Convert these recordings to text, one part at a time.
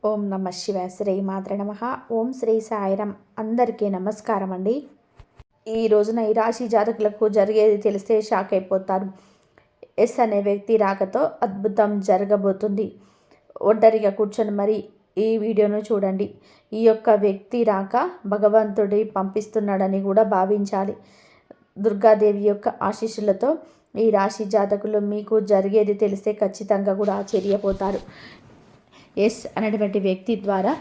ఓం నమ శివాయ. శ్రీ మాత్ర నమ. ఓం శ్రీ సాయిరం. అందరికీ నమస్కారం అండి. ఈ రోజున ఈ రాశి జాతకులకు జరిగేది తెలిస్తే షాక్ అయిపోతారు. ఎస్ అనే వ్యక్తి రాకతో అద్భుతం జరగబోతుంది. ఒంటరిగా కూర్చొని మరి ఈ వీడియోను చూడండి. ఈ యొక్క వ్యక్తి రాక భగవంతుడి పంపిస్తున్నాడని కూడా భావించాలి. దుర్గాదేవి యొక్క ఆశీస్సులతో ఈ రాశి జాతకులు మీకు జరిగేది తెలిస్తే ఖచ్చితంగా కూడా ఆశ్చర్యపోతారు. ఎస్ అనేటువంటి వ్యక్తి ద్వారా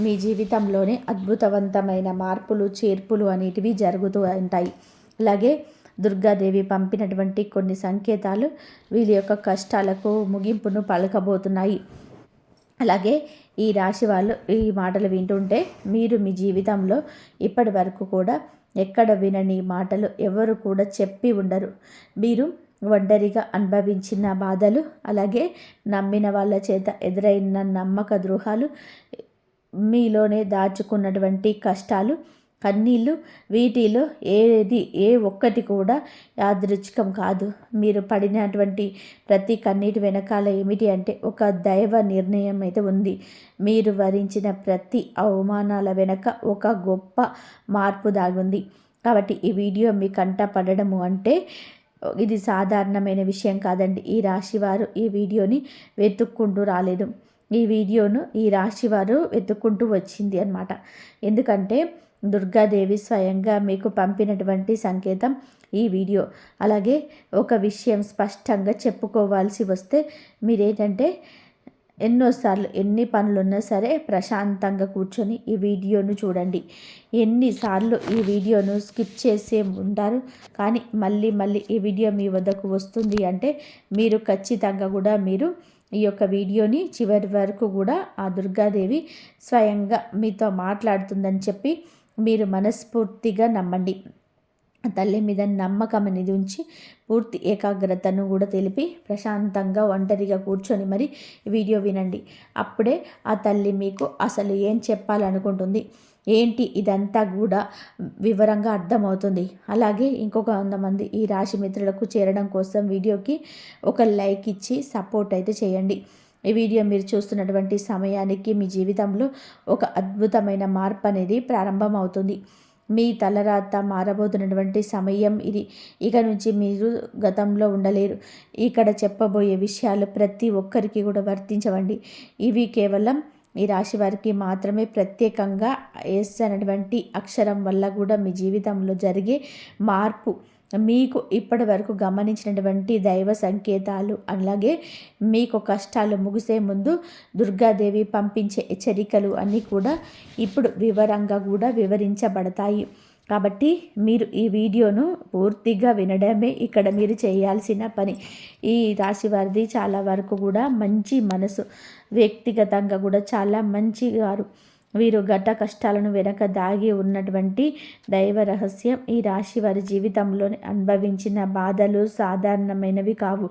మీ జీవితంలోనే అద్భుతవంతమైన మార్పులు చేర్పులు అనేటివి జరుగుతూ ఉంటాయి. అలాగే దుర్గాదేవి పంపినటువంటి కొన్ని సంకేతాలు వీళ్ళ యొక్క కష్టాలకు ముగింపును పలకబోతున్నాయి. అలాగే ఈ రాశి వాళ్ళు ఈ మాటలు వింటుంటే మీరు మీ జీవితంలో ఇప్పటి వరకు కూడా ఎక్కడ వినని మాటలు ఎవరు కూడా చెప్పి ఉండరు. మీరు ఒంటరిగా అనుభవించిన బాధలు, అలాగే నమ్మిన వాళ్ళ చేత ఎదురైన నమ్మక ద్రోహాలు, మీలోనే దాచుకున్నటువంటి కష్టాలు, కన్నీళ్ళు, వీటిలో ఏ ఒక్కటి కూడా యాదృచ్ఛికం కాదు. మీరు పడినటువంటి ప్రతి కన్నీటి వెనకాల ఏమిటి అంటే ఒక దైవ నిర్ణయం అయితే ఉంది. మీరు భరించిన ప్రతి అవమానాల వెనక ఒక గొప్ప మార్పు దాగుంది. కాబట్టి ఈ వీడియో మీ కంట పడడము అంటే ఇది సాధారణమైన విషయం కాదండి. ఈ రాశివారు ఈ వీడియోని వెతుక్కుంటూ రాలేదు. ఈ వీడియోను ఈ రాశివారు వెతుక్కుంటూ వచ్చింది అన్నమాట. ఎందుకంటే దుర్గాదేవి స్వయంగా మీకు పంపినటువంటి సంకేతం ఈ వీడియో. అలాగే ఒక విషయం స్పష్టంగా చెప్పుకోవాల్సి వస్తే మీరేంటంటే ఎన్నోసార్లు ఎన్ని పనులున్నా సరే ప్రశాంతంగా కూర్చొని ఈ వీడియోను చూడండి. ఎన్నిసార్లు ఈ వీడియోను స్కిప్ చేసే ఉంటారు, కానీ మళ్ళీ ఈ వీడియో మీ వద్దకు వస్తుంది అంటే మీరు ఖచ్చితంగా కూడా మీరు ఈ యొక్క వీడియోని చివరి వరకు కూడా ఆ దుర్గాదేవి స్వయంగా మీతో మాట్లాడుతుందని చెప్పి మీరు మనస్ఫూర్తిగా నమ్మండి. తల్లి మీద నమ్మకం అనేది ఉంచి పూర్తి ఏకాగ్రతను కూడా తెలిపి ప్రశాంతంగా ఒంటరిగా కూర్చొని మరి వీడియో వినండి. అప్పుడే ఆ తల్లి మీకు అసలు ఏం చెప్పాలనుకుంటుంది ఏంటి ఇదంతా కూడా వివరంగా అర్థమవుతుంది. అలాగే ఇంకొక 100 మంది ఈ రాశి మిత్రులకు చేరడం కోసం వీడియోకి ఒక లైక్ ఇచ్చి సపోర్ట్ అయితే చేయండి. ఈ వీడియో మీరు చూస్తున్నటువంటి సమయానికి మీ జీవితంలో ఒక అద్భుతమైన మార్పు అనేది ప్రారంభమవుతుంది. మీ తలరాత మారబోతున్నటువంటి సమయం ఇది. ఇక నుంచి మీరు గతంలో ఉండలేరు. ఇక్కడ చెప్పబోయే విషయాలు ప్రతి ఒక్కరికి కూడా వర్తించవండి. ఇవి కేవలం ఈ రాశి వారికి మాత్రమే ప్రత్యేకంగా ఎస్ అనేటువంటి అక్షరం వల్ల కూడా మీ జీవితంలో జరిగే మార్పు, మీకు ఇప్పటి వరకు గమనించినటువంటి దైవ సంకేతాలు, అలాగే మీకు కష్టాలు ముగిసే ముందు దుర్గాదేవి పంపించే హెచ్చరికలు అన్నీ కూడా ఇప్పుడు వివరంగా కూడా వివరించబడతాయి. కాబట్టి మీరు ఈ వీడియోను పూర్తిగా వినడమే ఇక్కడ మీరు చేయాల్సిన పని. ఈ రాశి వారిది చాలా వరకు కూడా మంచి మనసు, వ్యక్తిగతంగా కూడా చాలా మంచివారు. వీరు గత కష్టాలను వెనక దాగి ఉన్నటువంటి దైవ రహస్యం. ఈ రాశి వారి జీవితంలో అనుభవించిన బాధలు సాధారణమైనవి కావు.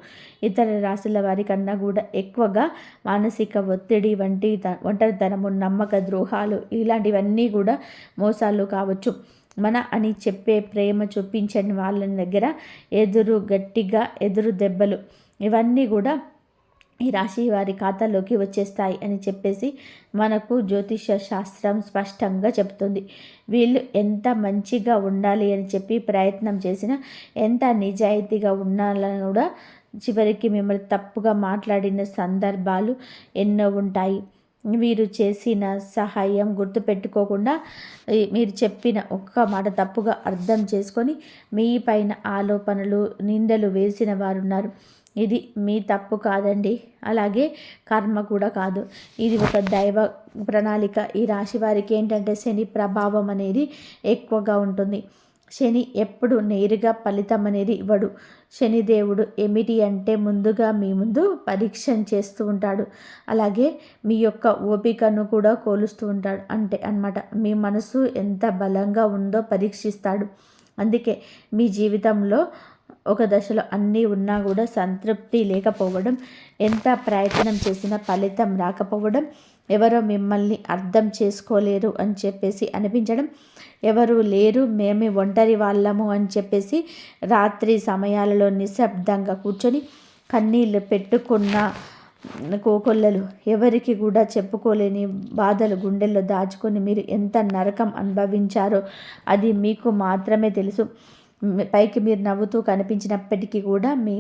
ఇతర రాశుల వారి కన్నా కూడా ఎక్కువగా మానసిక ఒత్తిడి వంటి ఒంటరితనము, నమ్మక ద్రోహాలు, ఇలాంటివన్నీ కూడా మోసాలు కావచ్చు. మన అని చెప్పే ప్రేమ చూపించని వాళ్ళ దగ్గర గట్టిగా ఎదురు దెబ్బలు, ఇవన్నీ కూడా ఈ రాశి వారి ఖాతాలోకి వచ్చేస్తాయి అని చెప్పేసి మనకు జ్యోతిష శాస్త్రం స్పష్టంగా చెప్తుంది. వీళ్ళు ఎంత మంచిగా ఉండాలి అని చెప్పి ప్రయత్నం చేసినా, ఎంత నిజాయితీగా ఉండాలని కూడా చివరికి మిమ్మల్ని తప్పుగా మాట్లాడిన సందర్భాలు ఎన్నో ఉంటాయి. వీరు చేసిన సహాయం గుర్తుపెట్టుకోకుండా మీరు చెప్పిన ఒక్క మాట తప్పుగా అర్థం చేసుకొని మీ పైన ఆరోపణలు, నిందలు వేసిన వారు ఉన్నారు. ఇది మీ తప్పు కాదండి, అలాగే కర్మ కూడా కాదు. ఇది ఒక దైవ ప్రణాళిక. ఈ రాశి వారికి ఏంటంటే శని ప్రభావం అనేది ఎక్కువగా ఉంటుంది. శని ఎప్పుడు నేరుగా ఫలితం అనేది ఇవ్వడు. శనిదేవుడు ఏమిటి అంటే ముందుగా మీ ముందు పరీక్ష చేస్తూ ఉంటాడు. అలాగే మీ యొక్క ఓపికను కూడా కోలుస్తూ ఉంటాడు. అంటే అన్నమాట మీ మనసు ఎంత బలంగా ఉందో పరీక్షిస్తాడు. అందుకే మీ జీవితంలో ఒక దశలో అన్నీ ఉన్నా కూడా సంతృప్తి లేకపోవడం, ఎంత ప్రయత్నం చేసినా ఫలితం రాకపోవడం, ఎవరో మిమ్మల్ని అర్థం చేసుకోలేరు అని చెప్పేసి అనిపించడం, ఎవరు లేరు మేమే ఒంటరి వాళ్ళము అని చెప్పేసి రాత్రి సమయాలలో నిశ్శబ్దంగా కూర్చొని కన్నీళ్ళు పెట్టుకున్న కోకొల్లలు, ఎవరికి కూడా చెప్పుకోలేని బాధలు గుండెల్లో దాచుకొని మీరు ఎంత నరకం అనుభవించారో అది మీకు మాత్రమే తెలుసు. పైకి మీరు నవ్వుతూ కనిపించినప్పటికీ కూడా మీ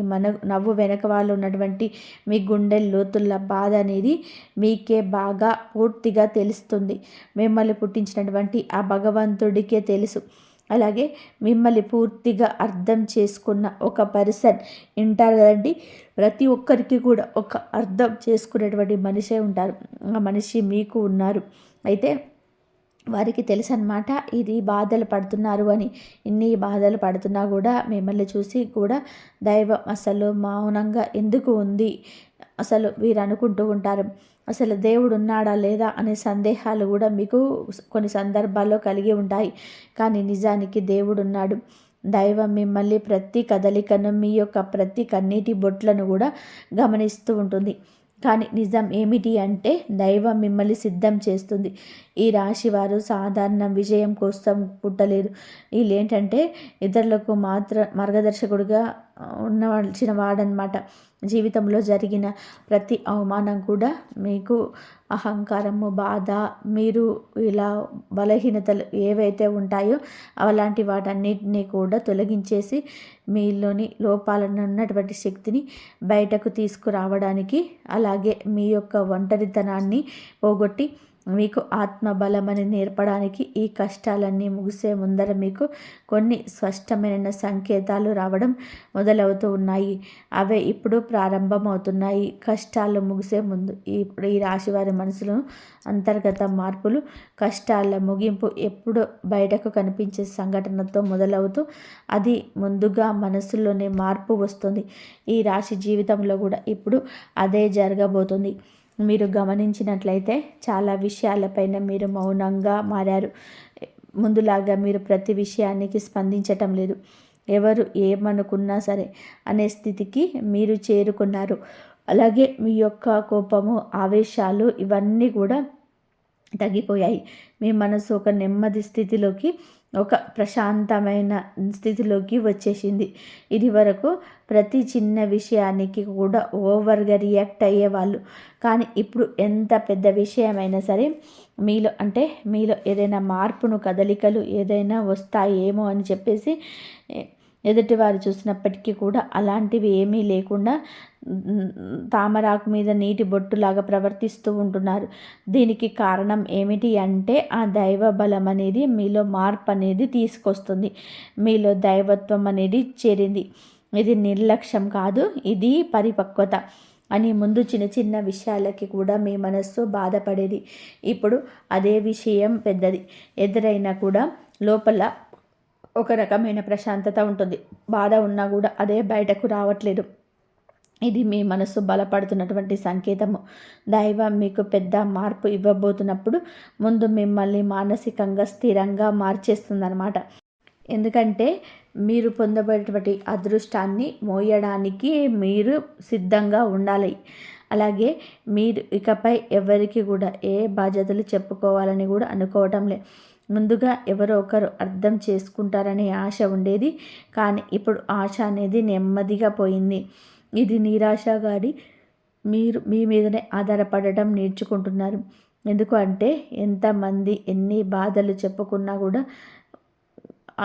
నవ్వు వెనక వాళ్ళు ఉన్నటువంటి మీ గుండె లోతుల బాధ అనేది మీకే బాగా పూర్తిగా తెలుస్తుంది. మిమ్మల్ని పుట్టించినటువంటి ఆ భగవంతుడికే తెలుసు. అలాగే మిమ్మల్ని పూర్తిగా అర్థం చేసుకున్న ఒక పర్సన్ ఉంటారు కదండి, ప్రతి ఒక్కరికి కూడా ఒక అర్థం చేసుకునేటువంటి మనిషే ఉంటారు. ఆ మనిషి మీకు ఉన్నారు. అయితే వారికి తెలుసు అన్నమాట ఇది బాధలు పడుతున్నారు అని. ఇన్ని బాధలు పడుతున్నా కూడా మిమ్మల్ని చూసి కూడా దైవం అసలు మౌనంగా ఎందుకు ఉంది, అసలు వీరు అనుకుంటూ ఉంటారు. అసలు దేవుడు ఉన్నాడా లేదా అనే సందేహాలు కూడా మీకు కొన్ని సందర్భాల్లో కలిగి ఉంటాయి. కానీ నిజానికి దేవుడు ఉన్నాడు. దైవం మిమ్మల్ని ప్రతి కదలికను, మీ యొక్క ప్రతి కన్నీటి బొట్లను కూడా గమనిస్తూ ఉంటుంది. కానీ నిజం ఏమిటి అంటే దైవం మిమ్మల్ని సిద్ధం చేస్తుంది. ఈ రాశి వారు సాధారణ విజయం కోసం పుట్టలేదు. వీళ్ళేంటంటే ఇతరులకు మార్గదర్శకుడిగా ఉండవలసిన వాడనమాట. జీవితంలో జరిగిన ప్రతి అవమానం కూడా మీకు అహంకారము, బాధ, మీరు ఇలా బలహీనతలు ఏవైతే ఉంటాయో అలాంటి వాటన్నిటినీ కూడా తొలగించేసి మీలోని లోపాలను ఉన్నటువంటి శక్తిని బయటకు తీసుకురావడానికి, అలాగే మీ యొక్క ఒంటరితనాన్ని పోగొట్టి మీకు ఆత్మబలమని నేర్పడానికి ఈ కష్టాలన్నీ ముగిసే ముందర మీకు కొన్ని స్పష్టమైన సంకేతాలు రావడం మొదలవుతూ ఉన్నాయి. అవే ఇప్పుడు ప్రారంభమవుతున్నాయి. కష్టాలు ముగిసే ముందు ఇప్పుడు ఈ రాశివారి మనసులో అంతర్గత మార్పులు, కష్టాల ముగింపు ఎప్పుడు బయటకు కనిపించే సంఘటనతో మొదలవుతూ అది ముందుగా మనసులోనే మార్పు వస్తుంది. ఈ రాశి జీవితంలో కూడా ఇప్పుడు అదే జరగబోతుంది. మీరు గమనించినట్లయితే చాలా విషయాలపైన మీరు మౌనంగా మారారు. ముందులాగా మీరు ప్రతి విషయానికి స్పందించటం లేదు. ఎవరు ఏమనుకున్నా సరే అనే స్థితికి మీరు చేరుకున్నారు. అలాగే మీ యొక్క కోపము, ఆవేశాలు ఇవన్నీ కూడా తగ్గిపోయాయి. మీ మనసు ఒక నెమ్మది స్థితిలోకి, ఒక ప్రశాంతమైన స్థితిలోకి వచ్చేసింది. ఇది వరకు ప్రతి చిన్న విషయానికి కూడా ఓవర్గా రియాక్ట్ అయ్యేవాళ్ళు. కానీ ఇప్పుడు ఎంత పెద్ద విషయమైనా సరే మీలో ఏదైనా మార్పును, కదలికలు ఏదైనా వస్తాయేమో అని చెప్పేసి ఎదుటివారు చూసినప్పటికీ కూడా అలాంటివి ఏమీ లేకుండా తామరాకు మీద నీటి బొట్టులాగా ప్రవర్తిస్తూ ఉంటున్నారు. దీనికి కారణం ఏమిటి అంటే ఆ దైవ బలం అనేది మీలో మార్పు అనేది తీసుకొస్తుంది. మీలో దైవత్వం అనేది చేరింది. ఇది నిర్లక్ష్యం కాదు, ఇది పరిపక్వత అని. ముందు చిన్న చిన్న విషయాలకి కూడా మీ మనస్సు బాధపడేది. ఇప్పుడు అదే విషయం పెద్దది ఎదురైనా కూడా లోపల ఒక రకమైన ప్రశాంతత ఉంటుంది. బాధ ఉన్నా కూడా అదే బయటకు రావట్లేదు. ఇది మీ మనసు బలపడుతున్నటువంటి సంకేతము. దైవం మీకు పెద్ద మార్పు ఇవ్వబోతున్నప్పుడు ముందు మిమ్మల్ని మానసికంగా స్థిరంగా మార్చేస్తుందన్నమాట. ఎందుకంటే మీరు పొందబడేటువంటి అదృష్టాన్ని మోయడానికి మీరు సిద్ధంగా ఉండాలి. అలాగే మీరు ఇకపై ఎవరికి కూడా ఏ బాధ్యతలు చెప్పుకోవాలని కూడా అనుకోవటం లే. ముందుగా ఎవరో ఒకరు అర్థం చేసుకుంటారనే ఆశ ఉండేది. కానీ ఇప్పుడు ఆశ అనేది నెమ్మదిగా పోయింది. ఇది నిరాశ కానీ మీరు మీ మీదనే ఆధారపడటం నేర్చుకుంటున్నారు. ఎందుకు అంటే ఎంతమంది ఎన్ని బాధలు చెప్పుకున్నా కూడా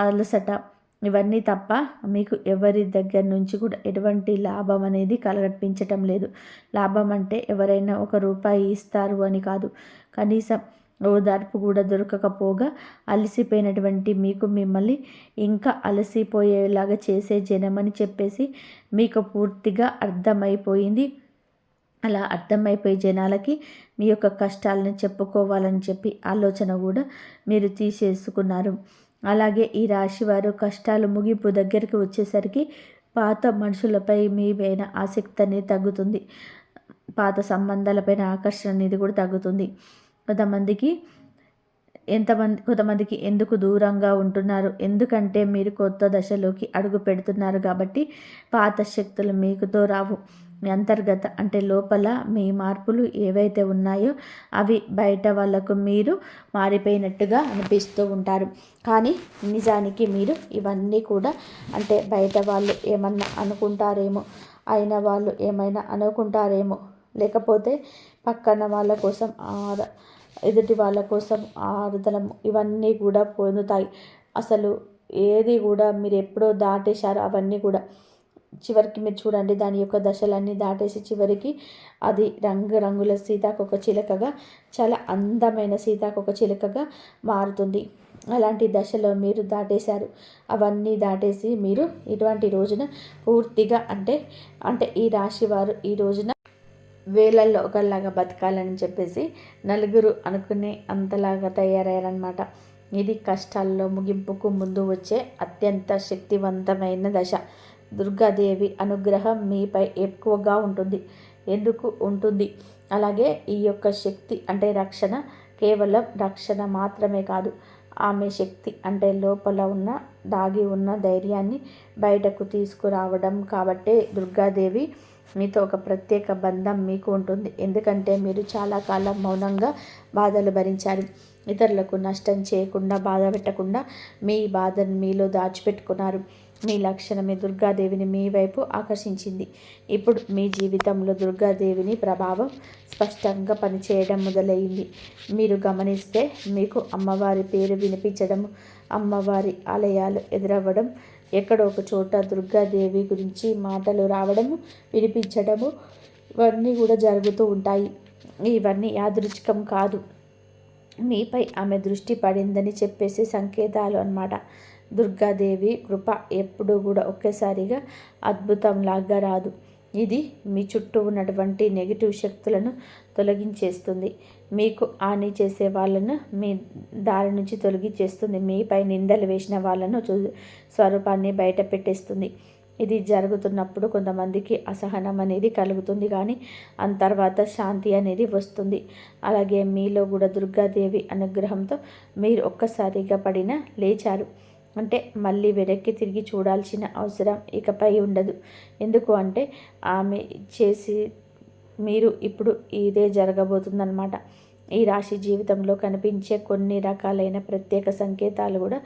అలసట ఇవన్నీ తప్ప మీకు ఎవరి దగ్గర నుంచి కూడా ఎటువంటి లాభం అనేది కలగపించటం లేదు. లాభం అంటే ఎవరైనా ₹1 ఇస్తారు అని కాదు. కనీసం ఓదార్పు కూడా దొరకకపోగా అలసిపోయినటువంటి మీకు మిమ్మల్ని ఇంకా అలసిపోయేలాగా చేసే జనమని చెప్పేసి మీకు పూర్తిగా అర్థమైపోయింది. అలా అర్థమైపోయే జనాలకి మీ యొక్క కష్టాలను చెప్పుకోవాలని చెప్పి ఆలోచన కూడా మీరు తీసేసుకున్నారు. అలాగే ఈ రాశి వారు కష్టాలు ముగింపు దగ్గరికి వచ్చేసరికి పాత మనుషులపై మీ పైన ఆసక్తి అనేది తగ్గుతుంది. పాత సంబంధాలపైన ఆకర్షణ అనేది కూడా తగ్గుతుంది. కొంతమందికి ఎందుకు దూరంగా ఉంటున్నారు, ఎందుకంటే మీరు కొత్త దశలోకి అడుగు పెడుతున్నారు కాబట్టి పాత శక్తులు మీకుతో రావు. మీ అంతర్గత అంటే లోపల మీ మార్పులు ఏవైతే ఉన్నాయో అవి బయట వాళ్ళకు మీరు మారిపోయినట్టుగా అనిపిస్తూ ఉంటారు. కానీ నిజానికి మీరు ఇవన్నీ కూడా అంటే బయట వాళ్ళు ఏమన్నా అనుకుంటారేమో, అయిన వాళ్ళు ఏమైనా అనుకుంటారేమో, లేకపోతే పక్కన వాళ్ళ కోసం ఎదుటి వాళ్ళ కోసం ఆరుదలం ఇవన్నీ కూడా పొందుతాయి. అసలు ఏది కూడా మీరు ఎప్పుడో దాటేశారో అవన్నీ కూడా చివరికి మీరు చూడండి, దాని యొక్క దశలన్నీ దాటేసి చివరికి అది రంగురంగుల సీతాకొక చిలుకగా, చాలా అందమైన సీతాకొక చిలుకగా మారుతుంది. అలాంటి దశలో మీరు దాటేశారు. అవన్నీ దాటేసి మీరు ఇటువంటి రోజున పూర్తిగా అంటే ఈ రాశి వారు ఈ రోజున వేలల్లో ఒకలాగా బతకాలని చెప్పేసి నలుగురు అనుకునే అంతలాగా తయారయ్యారనమాట. ఇది కష్టాల్లో ముగింపుకు ముందు వచ్చే అత్యంత శక్తివంతమైన దశ. దుర్గాదేవి అనుగ్రహం మీపై ఎక్కువగా ఉంటుంది. ఎందుకు ఉంటుంది? అలాగే ఈ యొక్క శక్తి అంటే రక్షణ, కేవలం రక్షణ మాత్రమే కాదు. ఆమె శక్తి అంటే లోపల ఉన్న దాగి ఉన్న ధైర్యాన్ని బయటకు తీసుకురావడం. కాబట్టే దుర్గాదేవి మీతో ఒక ప్రత్యేక బంధం మీకు ఉంటుంది. ఎందుకంటే మీరు చాలా కాలం మౌనంగా బాధలు భరించారు. ఇతరులకు నష్టం చేయకుండా, బాధ పెట్టకుండా మీ బాధను మీలో దాచిపెట్టుకున్నారు. మీ లక్షణమే దుర్గాదేవిని మీ వైపు ఆకర్షించింది. ఇప్పుడు మీ జీవితంలో దుర్గాదేవిని ప్రభావం స్పష్టంగా పనిచేయడం మొదలైంది. మీరు గమనిస్తే మీకు అమ్మవారి పేరు వినిపించడం, అమ్మవారి ఆలయాలు ఎదురవ్వడం, ఎక్కడో ఒక చోట దుర్గాదేవి గురించి మాటలు రావడము, వినిపించడము ఇవన్నీ కూడా జరుగుతూ ఉంటాయి. ఇవన్నీ యాదృచ్ఛికం కాదు, మీపై ఆమె దృష్టి పడిందని చెప్పేసి సంకేతాలు అన్నమాట. దుర్గాదేవి కృప ఎప్పుడూ కూడా ఒకేసారిగా అద్భుతంలాగా రాదు. ఇది మీ చుట్టూ ఉన్నటువంటి నెగిటివ్ శక్తులను తొలగించేస్తుంది. మీకు హాని చేసే వాళ్ళను మీ దారి నుంచి తొలగించేస్తుంది. మీపై నిందలు వేసిన వాళ్ళను స్వరూపాన్ని బయట పెట్టేస్తుంది. ఇది జరుగుతున్నప్పుడు కొంతమందికి అసహనం అనేది కలుగుతుంది, కానీ ఆ తర్వాత శాంతి అనేది వస్తుంది. అలాగే మీలో కూడా దుర్గాదేవి అనుగ్రహంతో మీరు ఒక్కసారిగా పడిన లేచారు అంటే మళ్ళీ వెనక్కి తిరిగి చూడాల్సిన అవసరం ఇకపై ఉండదు. ఎందుకు అంటే ఆమె చేసి మీరు ఇప్పుడు ఇదే జరగబోతుందన్నమాట. ఈ రాశి జీవితంలో కనిపించే కొన్ని రకాలైన ప్రత్యేక సంకేతాలు కూడా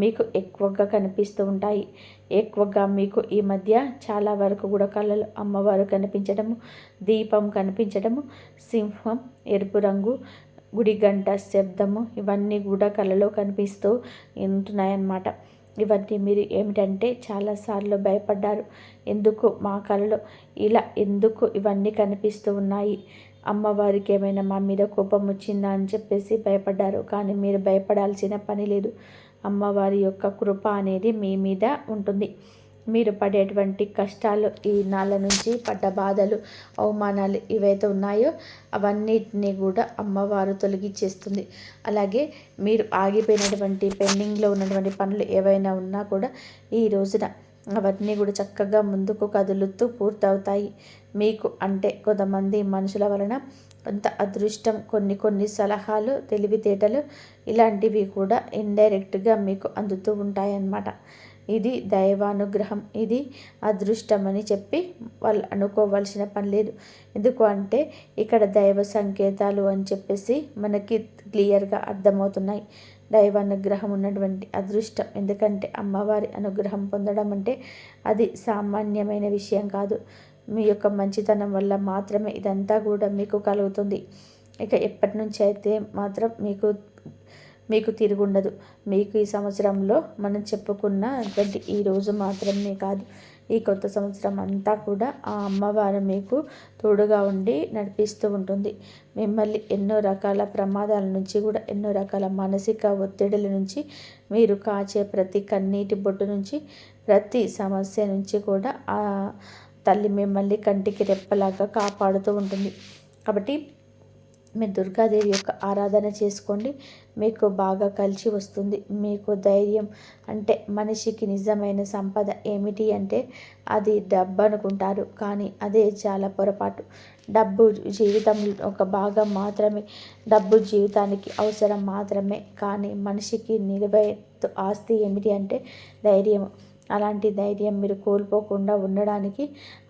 మీకు ఎక్కువగా కనిపిస్తూ ఉంటాయి. ఎక్కువగా మీకు ఈ మధ్య చాలా వరకు కూడా కళలు అమ్మవారు కనిపించడము, దీపం కనిపించడము, సింహం, ఎరుపు రంగు, గుడి గంట శబ్దము ఇవన్నీ కూడా కళలో కనిపిస్తూ ఉంటున్నాయన్నమాట. ఇవన్నీ మీరు ఏమిటంటే చాలాసార్లు భయపడ్డారు. ఎందుకు మా కళలో ఇలా ఎందుకు ఇవన్నీ కనిపిస్తూ ఉన్నాయి, అమ్మవారికి ఏమైనా మా మీద కోపం వచ్చిందా అని చెప్పేసి భయపడ్డారు. కానీ మీరు భయపడాల్సిన పని లేదు. అమ్మవారి యొక్క కృప అనేది మీ మీద ఉంటుంది. మీరు పడేటువంటి కష్టాలు, ఈ నాళ్ళ నుంచి పడ్డ బాధలు, అవమానాలు ఏవైతే ఉన్నాయో అవన్నిటినీ కూడా అమ్మవారు తొలగించేస్తుంది. అలాగే మీరు ఆగిపోయినటువంటి పెండింగ్లో ఉన్నటువంటి పనులు ఏవైనా ఉన్నా కూడా ఈ రోజున అవన్నీ కూడా చక్కగా ముందుకు కదులుతూ పూర్తవుతాయి. మీకు అంటే కొంతమంది మనుషుల వలన కొంత అదృష్టం, కొన్ని సలహాలు, తెలివితేటలు ఇలాంటివి కూడా ఇండైరెక్ట్గా మీకు అందుతూ ఉంటాయన్నమాట. ఇది దైవానుగ్రహం, ఇది అదృష్టం అని చెప్పి వాళ్ళు అనుకోవాల్సిన పని లేదు. ఎందుకు అంటే ఇక్కడ దైవ సంకేతాలు అని చెప్పేసి మనకి క్లియర్గా అర్థమవుతున్నాయి. దైవానుగ్రహం ఉన్నటువంటి అదృష్టం. ఎందుకంటే అమ్మవారి అనుగ్రహం పొందడం అంటే అది సామాన్యమైన విషయం కాదు. మీ యొక్క మంచితనం వల్ల మాత్రమే ఇదంతా కూడా మీకు కలుగుతుంది. ఇక ఎప్పటి నుంచి అయితే మాత్రం మీకు తిరుగుండదు. మీకు ఈ సంవత్సరంలో మనం చెప్పుకున్నటువంటి ఈ రోజు మాత్రమే కాదు, ఈ కొత్త సంవత్సరం అంతా కూడా ఆ అమ్మవారు మీకు తోడుగా ఉండి నడిపిస్తూ ఉంటుంది. మిమ్మల్ని ఎన్నో రకాల ప్రమాదాల నుంచి కూడా, ఎన్నో రకాల మానసిక ఒత్తిడుల నుంచి, మీరు కాచే ప్రతి కన్నీటి బొట్టు నుంచి, ప్రతి సమస్య నుంచి కూడా ఆ తల్లి మిమ్మల్ని కంటికి రెప్పలాగా కాపాడుతూ ఉంటుంది. కాబట్టి మీరు దుర్గాదేవి యొక్క ఆరాధన చేసుకోండి, మీకు బాగా కలిసి వస్తుంది. మీకు ధైర్యం అంటే మనిషికి నిజమైన సంపద ఏమిటి అంటే అది డబ్బు అనుకుంటారు, కానీ అదే చాలా పొరపాటు. డబ్బు జీవితంలో ఒక భాగం మాత్రమే, డబ్బు జీవితానికి అవసరం మాత్రమే, కానీ మనిషికి నిలువెత్తు ఆస్తి ఏమిటి అంటే ధైర్యం. అలాంటి ధైర్యం మీరు కోల్పోకుండా ఉండడానికి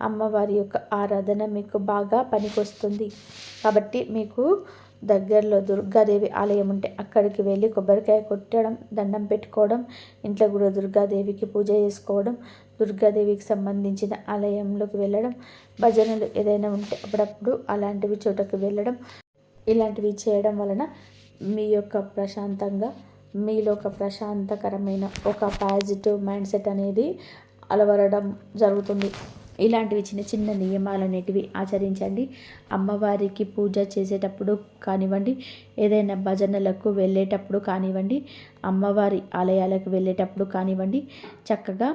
అమ్మవారి యొక్క ఆరాధన మీకు బాగా పనికొస్తుంది. కాబట్టి మీకు దగ్గరలో దుర్గాదేవి ఆలయం ఉంటే అక్కడికి వెళ్ళి కొబ్బరికాయ కొట్టడం, దండం పెట్టుకోవడం, ఇంట్లో కూడా దుర్గాదేవికి పూజ చేసుకోవడం, దుర్గాదేవికి సంబంధించిన ఆలయంలోకి వెళ్ళడం, భజనలు ఏదైనా ఉంటే అప్పుడప్పుడు అలాంటివి చోటకి వెళ్ళడం, ఇలాంటివి చేయడం వలన మీ యొక్క ప్రశాంతంగా మీలో ఒక ప్రశాంతకరమైన ఒక పాజిటివ్ మైండ్ సెట్ అనేది అలవరడం జరుగుతుంది. ఇలాంటివి చిన్న చిన్న నియమాలు అనేటివి ఆచరించండి. అమ్మవారికి పూజ చేసేటప్పుడు కానివ్వండి, ఏదైనా భజనలకు వెళ్ళేటప్పుడు కానివ్వండి, అమ్మవారి ఆలయాలకు వెళ్ళేటప్పుడు కానివ్వండి, చక్కగా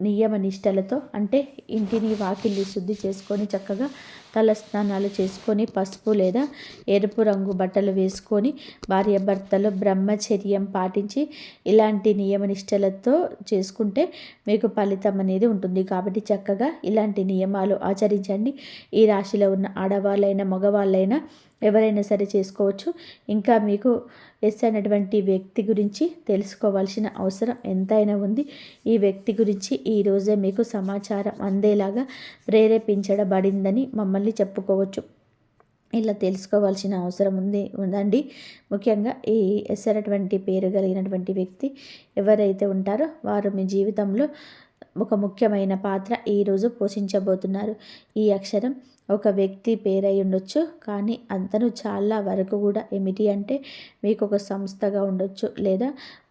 నియమ నిష్టలతో, అంటే ఇంటిని వాకిలి శుద్ధి చేసుకొని చక్కగా తల స్నానాలు చేసుకొని పసుపు లేదా ఎరుపు రంగు బట్టలు వేసుకొని భార్యాభర్తలు బ్రహ్మచర్యం పాటించి ఇలాంటి నియమ నిష్టలతో చేసుకుంటే మీకు ఫలితం అనేది ఉంటుంది. కాబట్టి చక్కగా ఇలాంటి నియమాలు ఆచరించండి. ఈ రాశిలో ఉన్న ఆడవాళ్ళైనా మగవాళ్ళైనా ఎవరైనా సరే చేసుకోవచ్చు. ఇంకా మీకు ఎస్ అనేటువంటి వ్యక్తి గురించి తెలుసుకోవాల్సిన అవసరం ఎంతైనా ఉంది. ఈ వ్యక్తి గురించి ఈరోజే మీకు సమాచారం అందేలాగా ప్రేరేపించబడిందని మమ్మల్ని చెప్పుకోవచ్చు. ఇలా తెలుసుకోవాల్సిన అవసరం ఉందండి. ముఖ్యంగా ఈ ఎస్ అనేటువంటి పేరు కలిగినటువంటి వ్యక్తి ఎవరైతే ఉంటారో వారు మీ జీవితంలో ఒక ముఖ్యమైన పాత్ర ఈరోజు పోషించబోతున్నారు. ఈ అక్షరం ఒక వ్యక్తి పేరై ఉండొచ్చు, కానీ అతను చాలా వరకు కూడా ఏమిటి అంటే మీకు ఒక సంస్థగా ఉండొచ్చు లేదా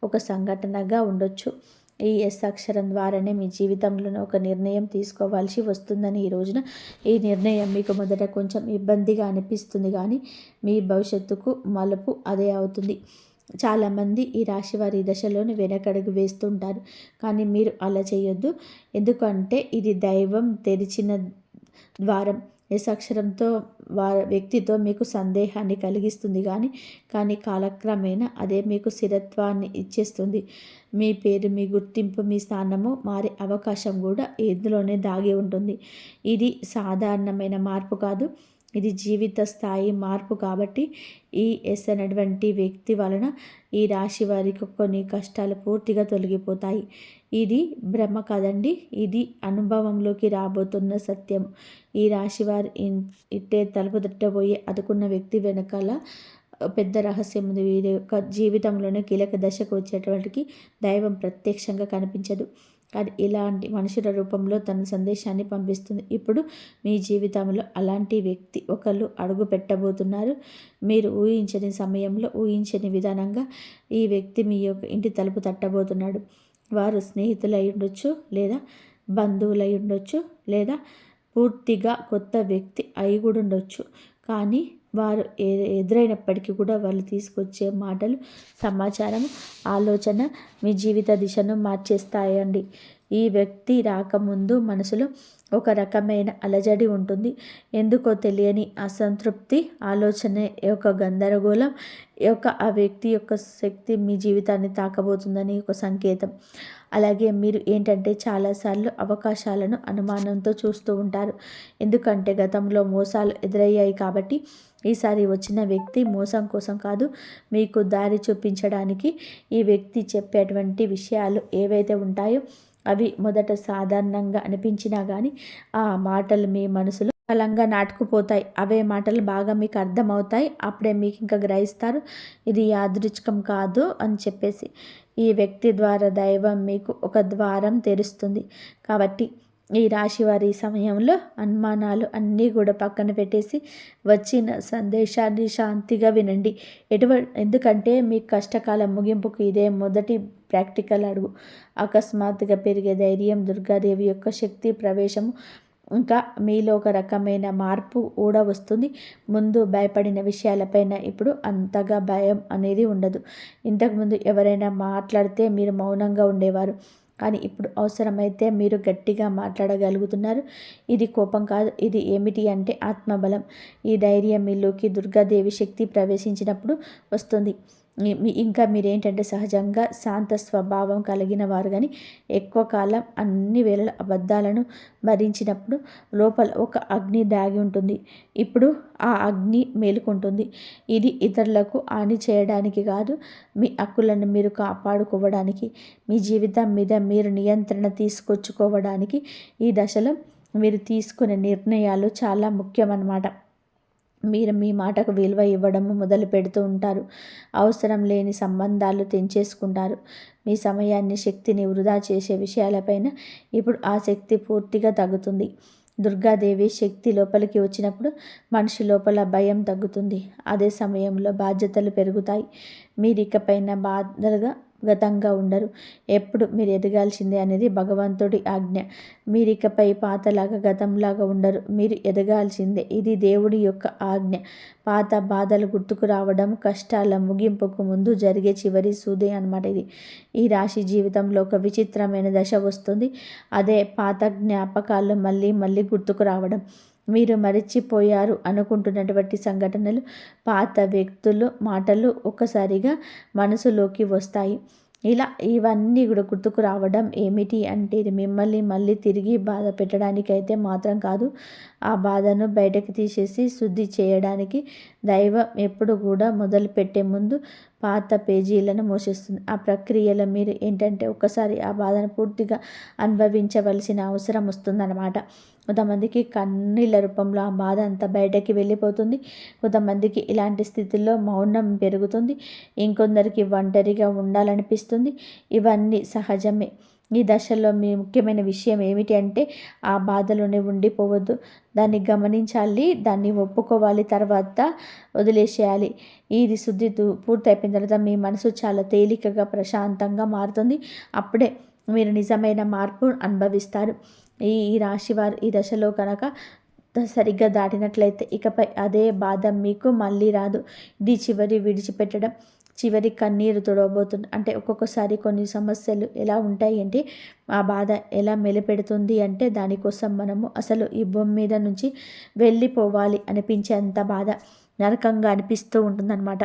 ఒక సంఘటనగా ఉండొచ్చు. ఈ ఎస్ అక్షరం ద్వారానే మీ జీవితంలో ఒక నిర్ణయం తీసుకోవాల్సి వస్తుందని ఈ రోజున ఈ నిర్ణయం మీకు మొదట కొంచెం ఇబ్బందిగా అనిపిస్తుంది, కానీ మీ భవిష్యత్తుకు మలుపు అదే అవుతుంది. చాలామంది ఈ రాశి వారి దశలోనే వెనకడుగు వేస్తుంటారు, కానీ మీరు అలా చేయొద్దు. ఎందుకంటే ఇది దైవం తెరిచిన ద్వారం. ఎస్ అక్షరంతో వ్యక్తితో మీకు సందేహాన్ని కలిగిస్తుంది, కానీ కాలక్రమేణా అదే మీకు స్థిరత్వాన్ని ఇచ్చేస్తుంది. మీ పేరు, మీ గుర్తింపు, మీ స్థానము మారే అవకాశం కూడా ఇందులోనే దాగి ఉంటుంది. ఇది సాధారణమైన మార్పు కాదు, ఇది జీవిత స్థాయి మార్పు. కాబట్టి ఈ ఎస్ అనేటువంటి వ్యక్తి వలన ఈ రాశి వారికి కొన్ని కష్టాలు పూర్తిగా తొలగిపోతాయి. ఇది భ్రమ కాదండి, ఇది అనుభవంలోకి రాబోతున్న సత్యం. ఈ రాశి వారు ఇట్టే తలుపు తట్టబోయే అదుకున్న వ్యక్తి వెనకాల పెద్ద రహస్యం ఉంది. వీరి యొక్క జీవితంలోనే కీలక దశకు వచ్చేటువంటికి దైవం ప్రత్యక్షంగా కనిపించదు, కానీ ఇలాంటి మనుషుల రూపంలో తన సందేశాన్ని పంపిస్తుంది. ఇప్పుడు మీ జీవితంలో అలాంటి వ్యక్తి ఒకళ్ళు అడుగు పెట్టబోతున్నారు. మీరు ఊహించని సమయంలో, ఊహించని విధానంగా ఈ వ్యక్తి మీ యొక్క ఇంటి తలుపు తట్టబోతున్నాడు. వారు స్నేహితులై ఉండొచ్చు, లేదా బంధువులై ఉండొచ్చు, లేదా పూర్తిగా కొత్త వ్యక్తి అయి కూడా ఉండొచ్చు. కానీ వారు ఎదురైనప్పటికీ కూడా వాళ్ళు తీసుకొచ్చే మాటలు, సమాచారం, ఆలోచన మీ జీవిత దిశను మార్చేస్తాయండి. ఈ వ్యక్తి రాకముందు మనసులో ఒక రకమైన అలజడి ఉంటుంది. ఎందుకో తెలియని అసంతృప్తి, ఆలోచన యొక్క గందరగోళం, ఆ వ్యక్తి యొక్క శక్తి మీ జీవితాన్ని తాకబోతుందని ఒక సంకేతం. అలాగే మీరు ఏంటంటే చాలాసార్లు అవకాశాలను అనుమానంతో చూస్తూ ఉంటారు. ఎందుకంటే గతంలో మోసాలు ఎదురయ్యాయి. కాబట్టి ఈసారి వచ్చిన వ్యక్తి మోసం కోసం కాదు, మీకు దారి చూపించడానికి ఈ వ్యక్తి చెప్పేటువంటి విషయాలు ఏవైతే ఉంటాయో అవి మొదట సాధారణంగా అనిపించినా కానీ ఆ మాటలు మీ మనసులో బలంగా నాటుకుపోతాయి. అవే మాటలు బాగా మీకు అర్థమవుతాయి. అప్పుడే మీకు ఇంకా గ్రహిస్తారు ఇది యాదృచ్ఛికం కాదు అని చెప్పేసి. ఈ వ్యక్తి ద్వారా దైవం మీకు ఒక ద్వారం తెరుస్తుంది. కాబట్టి ఈ రాశి వారి సమయంలో అనుమానాలు అన్నీ కూడా పక్కన పెట్టేసి వచ్చిన సందేశాన్ని శాంతిగా వినండి. ఎందుకంటే మీ కష్టకాలం ముగింపుకు ఇదే మొదటి ప్రాక్టికల్ అడుగు. అకస్మాత్తుగా పెరిగే ధైర్యం, దుర్గాదేవి యొక్క శక్తి ప్రవేశము, ఇంకా మీలో ఒక రకమైన మార్పు కూడా వస్తుంది. ముందు భయపడిన విషయాలపైన ఇప్పుడు అంతగా భయం అనేది ఉండదు. ఇంతకుముందు ఎవరైనా మాట్లాడితే మీరు మౌనంగా ఉండేవారు, కానీ ఇప్పుడు అవసరమైతే మీరు గట్టిగా మాట్లాడగలుగుతున్నారు. ఇది కోపం కాదు, ఇది ఏమిటి అంటే ఆత్మబలం. ఈ ధైర్యం మీలోకి దుర్గాదేవి శక్తి ప్రవేశించినప్పుడు వస్తుంది. ఇంకా మీరేంటంటే సహజంగా శాంత స్వభావం కలిగిన వారు, కానీ ఎక్కువ కాలం అన్ని వేళల అబద్ధాలను భరించినప్పుడు లోపల ఒక అగ్ని దాగి ఉంటుంది. ఇప్పుడు ఆ అగ్ని మేలుకుంటుంది. ఇది ఇతరులకు హాని చేయడానికి కాదు, మీ హక్కులను మీరు కాపాడుకోవడానికి, మీ జీవితం మీద మీరు నియంత్రణ తీసుకొచ్చుకోవడానికి ఈ దశలో మీరు తీసుకునే నిర్ణయాలు చాలా ముఖ్యమన్నమాట. మీరు మీ మాటకు విలువ ఇవ్వడము మొదలు పెడుతూ ఉంటారు. అవసరం లేని సంబంధాలు తెంచేసుకుంటారు. మీ సమయాన్ని, శక్తిని వృధా చేసే విషయాలపైన ఇప్పుడు ఆ శక్తి పూర్తిగా తగ్గుతుంది. దుర్గాదేవి శక్తి లోపలికి వచ్చినప్పుడు మనిషి లోపల భయం తగ్గుతుంది. అదే సమయంలో బాధ్యతలు పెరుగుతాయి. మీరు ఇకపైన బాధలుగా గతంగా ఉండరు. ఎప్పుడు మీరు ఎదగాల్సిందే అనేది భగవంతుడి ఆజ్ఞ. మీరు ఇకపై పాతలాగా గతంలాగా ఉండరు. మీరు ఎదగాల్సిందే. ఇది దేవుడి యొక్క ఆజ్ఞ. పాత బాధలు గుర్తుకు రావడం కష్టాల ముగింపుకు ముందు జరిగే చివరి సూదే అన్నమాట ఇది. ఈ రాశి జీవితంలో ఒక విచిత్రమైన దశ వస్తుంది. అదే పాత జ్ఞాపకాలు మళ్ళీ మళ్ళీ గుర్తుకు రావడం. మీరు మరిచిపోయారు అనుకుంటున్నటువంటి సంఘటనలు, పాత వ్యక్తులు, మాటలు ఒక్కసారిగా మనసులోకి వస్తాయి. ఇలా ఇవన్నీ కూడా గుర్తుకు రావడం ఏమిటి అంటే ఇది మిమ్మల్ని మళ్ళీ తిరిగి బాధ పెట్టడానికైతే మాత్రం కాదు. ఆ బాధను బయటకు తీసేసి శుద్ధి చేయడానికి దైవం ఎప్పుడు కూడా మొదలుపెట్టే ముందు పాత పేజీలను మోసేస్తుంది. ఆ ప్రక్రియలో మీరు ఏంటంటే ఒక్కసారి ఆ బాధను పూర్తిగా అనుభవించవలసిన అవసరం వస్తుందన్నమాట. కొంతమందికి కన్నీళ్ళ రూపంలో ఆ బాధ అంతా బయటకి వెళ్ళిపోతుంది. కొంతమందికి ఇలాంటి స్థితిలో మౌనం పెరుగుతుంది. ఇంకొందరికి ఒంటరిగా ఉండాలనిపిస్తుంది. ఇవన్నీ సహజమే. ఈ దశలో మీ ముఖ్యమైన విషయం ఏమిటి అంటే ఆ బాధలోనే ఉండిపోవద్దు. దాన్ని గమనించాలి, దాన్ని ఒప్పుకోవాలి, తర్వాత వదిలేసేయాలి. ఇది శుద్ధి పూర్తి అయిపోయిన తర్వాత మీ మనసు చాలా తేలికగా ప్రశాంతంగా మారుతుంది. అప్పుడే మీరు నిజమైన మార్పు అనుభవిస్తారు. ఈ రాశి వారు ఈ దశలో కనుక సరిగ్గా దాటినట్లయితే ఇకపై అదే బాధ మీకు మళ్ళీ రాదు. ఇది చివరి విడిచిపెట్టడం, చివరి కన్నీరు తుడవబోతుంది. అంటే ఒక్కొక్కసారి కొన్ని సమస్యలు ఎలా ఉంటాయి అంటే ఆ బాధ ఎలా మెలిపెడుతుంది అంటే దానికోసం మనము అసలు ఈ భూమి మీద నుంచి వెళ్ళిపోవాలి అనిపించేంత బాధ నరకంగా అనిపిస్తూ ఉంటుందన్నమాట.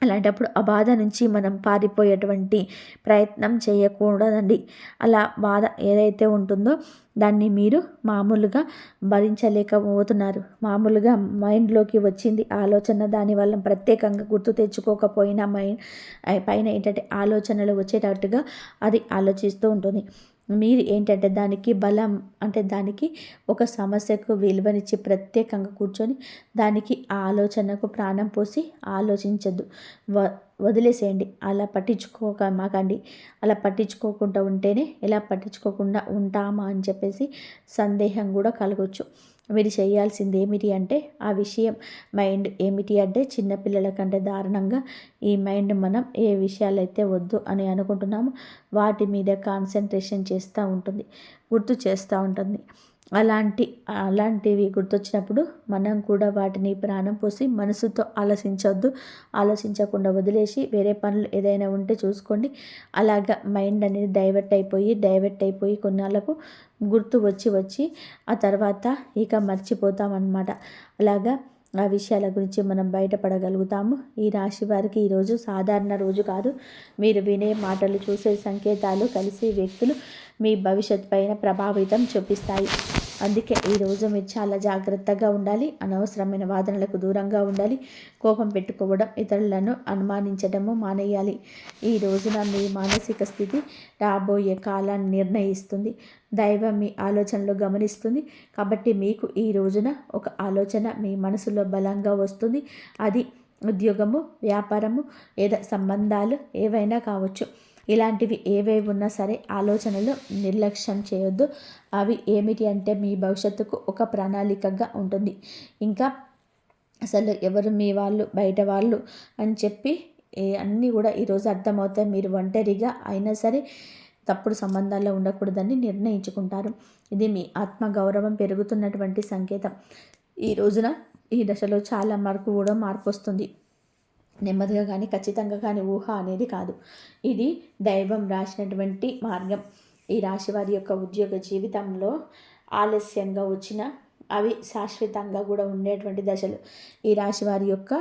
అలాంటప్పుడు ఆ బాధ నుంచి మనం పారిపోయేటువంటి ప్రయత్నం చేయకూడదండి. అలా బాధ ఏదైతే ఉంటుందో దాన్ని మీరు మామూలుగా భరించలేకపోతున్నారు. మామూలుగా మైండ్లోకి వచ్చింది ఆలోచన, దానివల్ల ప్రత్యేకంగా గుర్తు తెచ్చుకోకపోయినా పైన ఏంటంటే ఆలోచనలు వచ్చేటట్టుగా అది ఆలోచిస్తూ ఉంటుంది. మీరు ఏంటంటే దానికి బలం అంటే దానికి ఒక సమస్యకు విలువనిచ్చి ప్రత్యేకంగా కూర్చొని దానికి ఆ ఆలోచనకు ప్రాణం పోసి ఆలోచించద్దు. వదిలేసేయండి. అలా మాకండి. అలా పట్టించుకోకుండా ఉంటేనే ఎలా పట్టించుకోకుండా ఉంటామా అని చెప్పేసి సందేహం కూడా కలగవచ్చు. మీరు చేయాల్సింది ఏమిటి అంటే ఆ విషయం మైండ్ ఏమిటి అంటే చిన్నపిల్లల కంటే దారుణంగా ఈ మైండ్ మనం ఏ విషయాలైతే వద్దు అని అనుకుంటున్నామో వాటి మీద కాన్సన్ట్రేషన్ చేస్తూ ఉంటుంది, గుర్తు చేస్తూ ఉంటుంది. అలాంటివి గుర్తొచ్చినప్పుడు మనం కూడా వాటిని ప్రాణం పోసి మనసుతో ఆలోచించకుండా వదిలేసి వేరే పనులు ఏదైనా ఉంటే చూసుకోండి. అలాగా మైండ్ అనేది డైవర్ట్ అయిపోయి కొన్నాళ్ళకు గుర్తు వచ్చి ఆ తర్వాత ఇక మర్చిపోతామన్నమాట. అలాగా ఆ విషయాల గురించి మనం బయటపడగలుగుతాము. ఈ రాశి వారికి ఈరోజు సాధారణ రోజు కాదు. మీరు వినే మాటలు, చూసే సంకేతాలు, కలిసే వ్యక్తులు మీ భవిష్యత్ పైన ప్రభావితం చూపిస్తాయి. అందుకే ఈరోజు మీరు చాలా జాగ్రత్తగా ఉండాలి. అనవసరమైన వాదనలకు దూరంగా ఉండాలి. కోపం పెట్టుకోవడం, ఇతరులను అనుమానించడము మానేయాలి. ఈ రోజున మీ మానసిక స్థితి రాబోయే కాలాన్ని నిర్ణయిస్తుంది. దైవం మీ ఆలోచనలు గమనిస్తుంది. కాబట్టి మీకు ఈ రోజున ఒక ఆలోచన మీ మనసులో బలంగా వస్తుంది. అది ఉద్యోగము, వ్యాపారము లేదా సంబంధాలు ఏవైనా కావచ్చు. ఇలాంటివి ఏవేవి ఉన్నా సరే ఆలోచనలు నిర్లక్ష్యం చేయొద్దు. అవి ఏమిటి అంటే మీ భవిష్యత్తుకు ఒక ప్రణాళికగా ఉంటుంది. ఇంకా అసలు ఎవరు మీ వాళ్ళు, బయట వాళ్ళు అని చెప్పి అన్నీ కూడా ఈరోజు అర్థమవుతాయి. మీరు ఒంటరిగా అయినా సరే తప్పుడు సంబంధాల్లో ఉండకూడదని నిర్ణయించుకుంటారు. ఇది మీ ఆత్మగౌరవం పెరుగుతున్నటువంటి సంకేతం. ఈ రోజున ఈ దశలో చాలా మార్పు వస్తుంది. నెమ్మదిగా కానీ ఖచ్చితంగా కానీ ఊహ అనేది కాదు. ఇది దైవం రాసినటువంటి మార్గం. ఈ రాశి వారి యొక్క ఉద్యోగ జీవితంలో ఆలస్యంగా వచ్చిన అవి శాశ్వతంగా కూడా ఉండేటువంటి దశలు. ఈ రాశి వారి యొక్క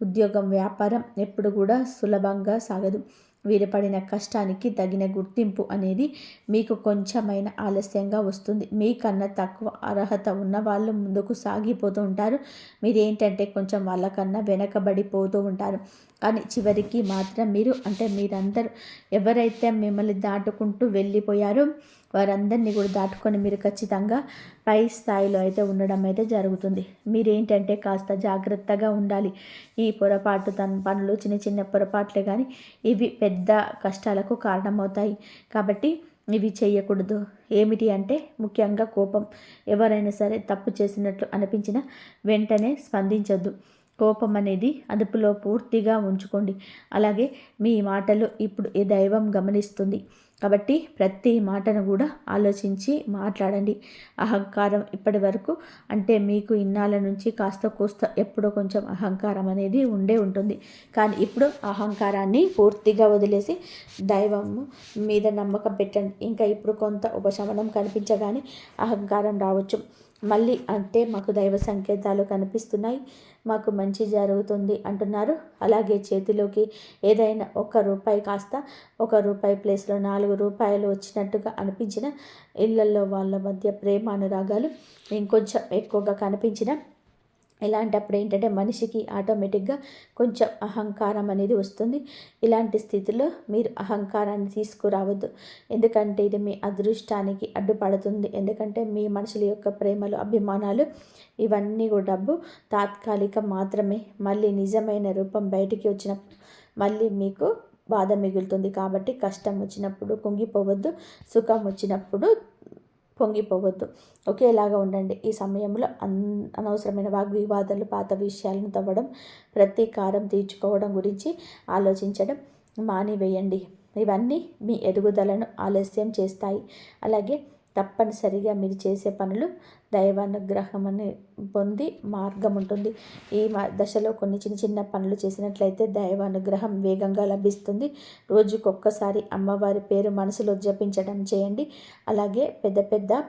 ఉద్యోగం, వ్యాపారం ఎప్పుడు కూడా సులభంగా సాగదు. వీరు పడిన కష్టానికి తగిన గుర్తింపు అనేది మీకు కొంచెమైన ఆలస్యంగా వస్తుంది. మీకన్నా తక్కువ అర్హత ఉన్న వాళ్ళు ముందుకు సాగిపోతూ ఉంటారు. మీరేంటంటే కొంచెం వాళ్ళకన్నా వెనకబడిపోతూ ఉంటారు. కానీ చివరికి మాత్రం మీరందరూ ఎవరైతే మిమ్మల్ని దాటుకుంటూ వెళ్ళిపోయారో వారందరినీ కూడా దాటుకొని మీరు ఖచ్చితంగా పై స్థాయిలో అయితే ఉండడం అయితే జరుగుతుంది. మీరేంటంటే కాస్త జాగ్రత్తగా ఉండాలి. ఈ పొరపాటు పనులు చిన్న చిన్న పొరపాట్లే కానీ ఇవి పెద్ద కష్టాలకు కారణమవుతాయి. కాబట్టి ఇవి చేయకూడదు. ఏమిటి అంటే ముఖ్యంగా కోపం. ఎవరైనా సరే తప్పు చేసినట్లు అనిపించినా వెంటనే స్పందించొద్దు. కోపం అనేది అదుపులో పూర్తిగా ఉంచుకోండి. అలాగే మీ మాటలు ఇప్పుడు ఈ దైవం గమనిస్తుంది. కాబట్టి ప్రతి మాటను కూడా ఆలోచించి మాట్లాడండి. అహంకారం ఇప్పటి వరకు అంటే మీకు ఇన్నాళ్ళ నుంచి కాస్త కోస్త ఎప్పుడో కొంచెం అహంకారం అనేది ఉండే ఉంటుంది. కానీ ఇప్పుడు అహంకారాన్ని పూర్తిగా వదిలేసి దైవం మీద నమ్మకం పెట్టండి. ఇంకా ఇప్పుడు కొంత ఉపశమనం కనిపించగానే అహంకారం రావచ్చు. మళ్ళీ అంటే మాకు దైవ సంకేతాలు కనిపిస్తున్నాయి, మాకు మంచి జరుగుతుంది అంటున్నారు. అలాగే చేతిలోకి ఏదైనా ₹1 కాస్త ₹1 ప్లేస్లో ₹4 వచ్చినట్టుగా అనిపించిన, ఇళ్లల్లో వాళ్ళ మధ్య ప్రేమ అనురాగాలు ఇంకొంచెం ఎక్కువగా కనిపించిన, ఇలాంటప్పుడు ఏంటంటే మనిషికి ఆటోమేటిక్గా కొంచెం అహంకారం అనేది వస్తుంది. ఇలాంటి స్థితిలో మీరు అహంకారాన్ని తీసుకురావద్దు. ఎందుకంటే ఇది మీ అదృష్టానికి అడ్డుపడుతుంది. ఎందుకంటే మీ మనుషుల యొక్క ప్రేమలు, అభిమానాలు ఇవన్నీ కూడా డబ్బు తాత్కాలికం మాత్రమే. మళ్ళీ నిజమైన రూపం బయటికి వచ్చినప్పుడు మళ్ళీ మీకు బాధ మిగులుతుంది. కాబట్టి కష్టం వచ్చినప్పుడు కుంగిపోవద్దు, సుఖం వచ్చినప్పుడు పొంగిపోవద్దు. ఒకేలాగా ఉండండి. ఈ సమయంలో అనవసరమైన వాగ్వివాదాలు, పాత విషయాలను తవ్వడం, ప్రతీకారం తీర్చుకోవడం గురించి ఆలోచించడం మానివేయండి. ఇవన్నీ మీ ఎదుగుదలను ఆలస్యం చేస్తాయి. అలాగే తప్పనిసరిగా మీరు చేసే పనులు దైవానుగ్రహమని పొంది మార్గం ఉంటుంది. ఈ దశలో కొన్ని చిన్న చిన్న పనులు చేసినట్లయితే దైవానుగ్రహం వేగంగా లభిస్తుంది. రోజుకొక్కసారి అమ్మవారి పేరు మనసులో జపించడం చేయండి. అలాగే పెద్ద పెద్ద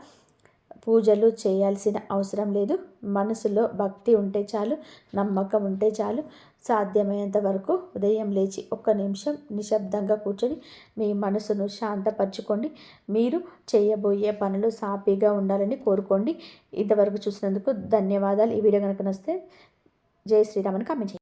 పూజలు చేయాల్సిన అవసరం లేదు. మనసులో భక్తి ఉంటే చాలు, నమ్మకం ఉంటే చాలు. సాధ్యమైనంత వరకు ఉదయం లేచి 1 నిమిషం నిశ్శబ్దంగా కూర్చొని మీ మనసును శాంతపరచుకోండి. మీరు చేయబోయే పనులు సాఫీగా ఉండాలని కోరుకోండి. ఇంతవరకు చూసినందుకు ధన్యవాదాలు. ఈ వీడియో కనుక నచ్చితే జై శ్రీరామ్ అని కామెంట్ చేయండి.